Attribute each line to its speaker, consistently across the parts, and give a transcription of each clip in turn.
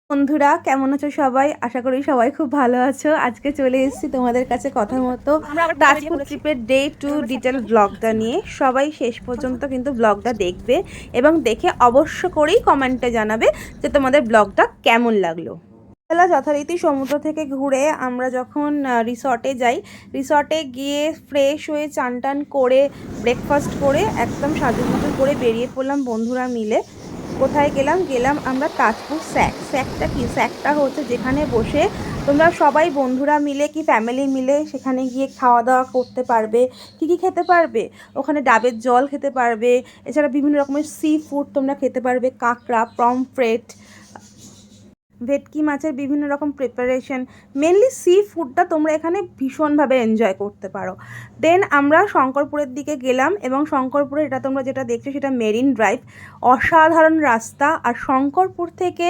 Speaker 1: বন্ধুরা কেমন আছো সবাই? আশা করি সবাই খুব ভালো আছো। আজকে চলে এসেছি তোমাদের কাছে কথা মতো তাজপুর ট্রিপের ডে 2 ডিটেল ব্লগটা নিয়ে। সবাই শেষ পর্যন্ত কিন্তু ব্লগটা দেখবে এবং দেখে অবশ্য করেই কমেন্টে জানাবে যে তোমাদের ব্লগটা কেমন লাগলো। বেলা যথারীতি সমুদ্র থেকে ঘুরে আমরা যখন রিসর্টে যাই, রিসর্টে গিয়ে ফ্রেশ হয়ে চান টান করে ব্রেকফাস্ট করে একদম সাজুগুজু করে বেরিয়ে পড়লাম বন্ধুরা মিলে। কোথায় গেলাম আমরা তাজপুর স্যাকটা কি? স্যাকটা হচ্ছে যেখানে বসে তোমরা সবাই বন্ধুরা মিলে কি ফ্যামিলি মিলে সেখানে গিয়ে খাওয়া দাওয়া করতে পারবে। কী খেতে পারবে? ওখানে ডাবের জল খেতে পারবে, এছাড়া বিভিন্ন রকমের সি ফুড তোমরা খেতে পারবে, কাঁকড়া, পমফ্রেট, ভেটকি মাছের বিভিন্ন রকম প্রিপারেশন, মেনলি সি ফুডটা তোমরা এখানে ভীষণভাবে এনজয় করতে পারো। দেন আমরা শঙ্করপুরের দিকে গেলাম এবং শঙ্করপুরে এটা তোমরা যেটা দেখছো সেটা মেরিন ড্রাইভ। অসাধারণ রাস্তা, আর শঙ্করপুর থেকে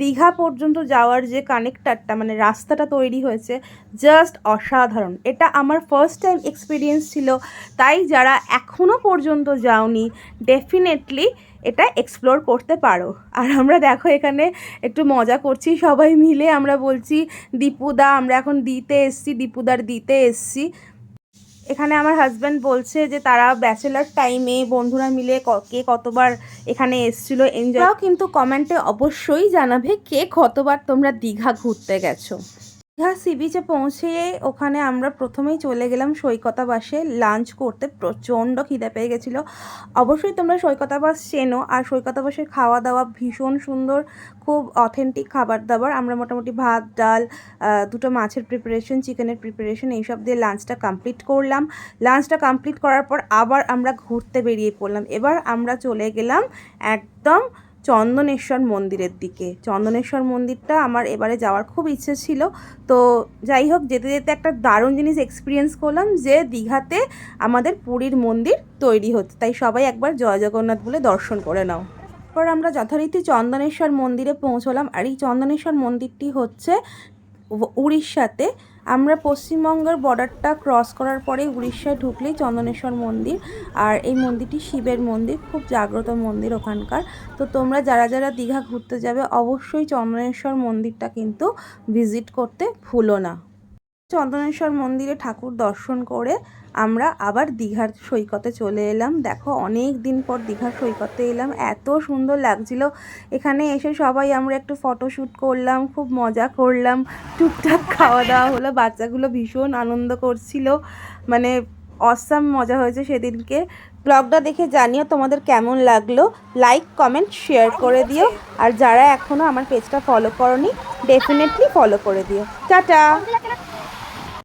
Speaker 1: দীঘা পর্যন্ত যাওয়ার যে কানেক্টারটা মানে রাস্তাটা তৈরি হয়েছে জাস্ট অসাধারণ। এটা আমার ফার্স্ট টাইম এক্সপিরিয়েন্স ছিল, তাই যারা এখনও পর্যন্ত যাওনি ডেফিনেটলি এটা এক্সপ্লোর করতে পারো। আর আমরা দেখো এখানে একটু মজা করছি সবাই মিলে, আমরা বলছি দীপুদা, আমরা এখন দিতে এসছি, দীপুদার দিতে এসছি। এখানে আমার হাজব্যান্ড বলছে যে তারা ব্যাচেলার টাইমে বন্ধুরা মিলে কে কতবার এখানে এসছিলো এনজয়। কিন্তু কমেন্টে অবশ্যই জানাবে কে কতবার তোমরা দীঘা ঘুরতে গেছো। দীঘা সি বিচে পৌঁছে ওখানে আমরা প্রথমেই চলে গেলাম সৈকতাবাসে লাঞ্চ করতে। প্রচণ্ড খিদে পেয়ে গেছিলো। অবশ্যই তোমরা সৈকতাবাস চেনো, আর সৈকতাবাসের খাওয়া দাওয়া ভীষণ সুন্দর, খুব অথেন্টিক খাবার দাবার। আমরা মোটামুটি ভাত, ডাল, দুটো মাছের প্রিপারেশন, চিকেনের প্রিপারেশন এইসব দিয়ে লাঞ্চটা কমপ্লিট করলাম। লাঞ্চটা কমপ্লিট করার পর আবার আমরা ঘুরতে বেরিয়ে পড়লাম। এবার আমরা চলে গেলাম একদম চন্দনেশ্বর মন্দিরের দিকে। চন্দনেশ্বর মন্দিরটা আমার এবারে যাওয়ার খুব ইচ্ছে ছিল। তো যাই হোক, যেতে যেতে একটা দারুণ জিনিস এক্সপিরিয়েন্স করলাম যে দীঘাতে আমাদের পুরীর মন্দির তৈরি হচ্ছে, তাই সবাই একবার জয় জগন্নাথ বলে দর্শন করে নাও। তারপর আমরা যথারীতি চন্দনেশ্বর মন্দিরে পৌঁছলাম, আর এই চন্দনেশ্বর মন্দিরটি হচ্ছে উড়িষ্যাতে। আমরা পশ্চিমবঙ্গের বর্ডারটা ক্রস করার পরে উড়িষ্যায় ঢুকলেই চন্দনেশ্বর মন্দির, আর এই মন্দিরটি শিবের মন্দির, খুব জাগ্রত মন্দির ওখানকার। তো তোমরা যারা যারা দীঘা ঘুরতে যাবে অবশ্যই চন্দনেশ্বর মন্দিরটা কিন্তু ভিজিট করতে ভুলো না। চন্দনেশ্বর মন্দিরে ঠাকুর দর্শন করে আমরা আবার দীঘার সৈকতে চলে এলাম। দেখো অনেক দিন পর দীঘার সৈকতে এলাম, এত সুন্দর লাগছিল। এখানে এসে সবাই আমরা একটু ফটোশ্যুট করলাম, খুব মজা করলাম, টুকটাক খাওয়া দাওয়া হলো। বাচ্চাগুলো ভীষণ আনন্দ করছিল, মানে অসাম মজা হয়েছে সেদিনকে। ব্লগটা দেখে জানিও তোমাদের কেমন লাগলো। লাইক, কমেন্ট, শেয়ার করে দিও। আর যারা এখনও আমার পেজটা ফলো করোনি ডেফিনেটলি ফলো করে দিও। টাটা।